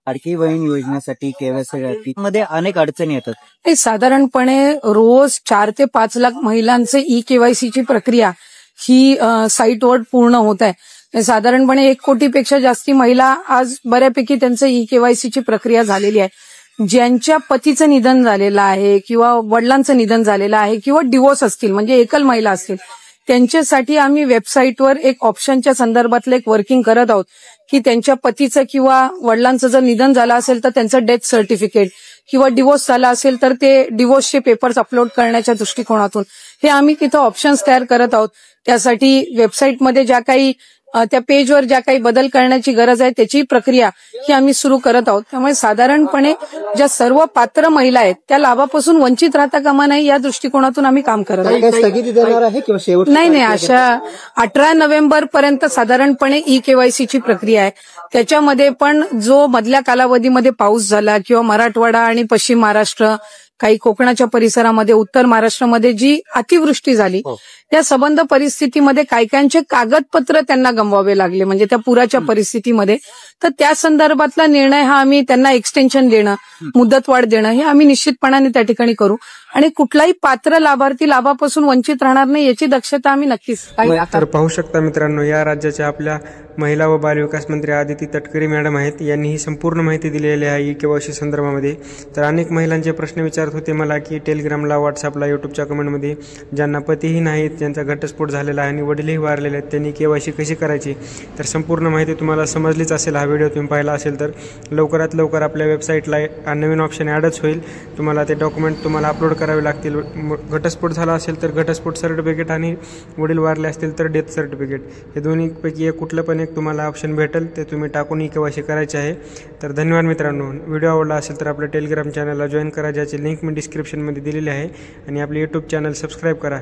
लाडकी बहीण योजनेसाठी केवायसी मध्ये अनेक अडचणी येतात. हे साधारणपणे रोज 4 ते 5 लाख महिलांचे ई केवायसीची प्रक्रिया ही साईटवर पूर्ण होत आहे. साधारणपणे 1 कोटीपेक्षा जास्ती महिला आज बऱ्यापैकी त्यांचं ई केवायसीची प्रक्रिया झालेली आहे. ज्यांच्या पतीचं निधन झालेलं आहे किंवा वडिलांचं निधन झालेलं आहे किंवा डिवोर्स असतील म्हणजे एकल महिला असतील त्यांच्यासाठी आम्ही वेबसाईटवर एक ऑप्शनच्या संदर्भातलं एक वर्किंग करत आहोत की त्यांच्या पतीचं किंवा वडिलांचं जर निधन झालं असेल तर त्यांचं डेथ सर्टिफिकेट किंवा डिवोर्स झाला असेल तर ते डिवोर्सचे पेपर्स अपलोड करण्याच्या दृष्टिकोनातून हे आम्ही तिथं ऑप्शन्स तयार करत आहोत. त्यासाठी वेबसाईटमध्ये ज्या काही त्या पेजवर ज्या काही बदल करण्याची गरज आहे त्याची प्रक्रिया ही आम्ही सुरू करत आहोत. त्यामुळे साधारणपणे ज्या सर्व पात्र महिला आहेत त्या लाभापासून वंचित राहता कामा नये या दृष्टिकोनातून आम्ही काम करत आहोत. नाही अशा 18 नोव्हेंबर पर्यंत साधारणपणे ई केवायसीची प्रक्रिया आहे. त्याच्यामध्ये पण जो मधल्या कालावधीमध्ये पाऊस झाला किंवा मराठवाडा आणि पश्चिम महाराष्ट्र काही कोकणाच्या परिसरामध्ये उत्तर महाराष्ट्रामध्ये जी अतिवृष्टी झाली त्या संबंध परिस्थितीमध्ये कायकांचे कागदपत्र त्यांना गमवावे लागले म्हणजे त्या पुराच्या परिस्थितीमध्ये. तर त्या संदर्भातला निर्णय हा आम्ही त्यांना एक्सटेन्शन देणं मुदतवाढ देणं हे आम्ही निश्चितपणाने त्या ठिकाणी करू आणि कुठलाही पात्र लाभार्थी लाभापासून वंचित राहणार नाही याची दक्षता आम्ही नक्कीच. तर पाहू शकता मित्रांनो, या राज्याच्या आपल्या महिला व बालविकास मंत्री आदिती तटकरे मॅडम आहेत. यांनी ही संपूर्ण माहिती दिलेली आहे ई केवायसी संदर्भामध्ये. तर अनेक महिलांचे प्रश्न विचारत होते मला की टेलिग्रामला, व्हॉट्सअपला, युट्यूबच्या कमेंटमध्ये ज्यांना पतीही नाहीत, ज्यांचा घटस्फोट झालेला आहे आणि वडीलही वारलेले आहेत त्यांनी केवायसी कशी करायची. तर संपूर्ण माहिती तुम्हाला समजलीच असेल. हा व्हिडिओ तुम्ही पाहिला असेल तर लवकरात लवकर आपल्या वेबसाईटला नवीन ऑप्शन ॲडच होईल. तुम्हाला ते डॉक्युमेंट तुम्हाला अपलोड करावे लागतील. घटस्फोट झाला असेल तर घटस्फोट सर्टिफिकेट आणि वडील वारले असतील तर डेथ सर्टिफिकेट हे दोन्हीपैकी एक कुठलं पण एक तुम्हाला ऑप्शन भेटेल ते तुम्ही टाकून ई केवायसी करायचे आहे. तर धन्यवाद मित्रांनो. व्हिडिओ आवडला असेल तर आपल्या टेलिग्राम चॅनलला जॉईन करा ज्याची लिंक मी डिस्क्रिप्शनमध्ये दिलेली आहे आणि आपले यूट्यूब चॅनल सबस्क्राईब करा.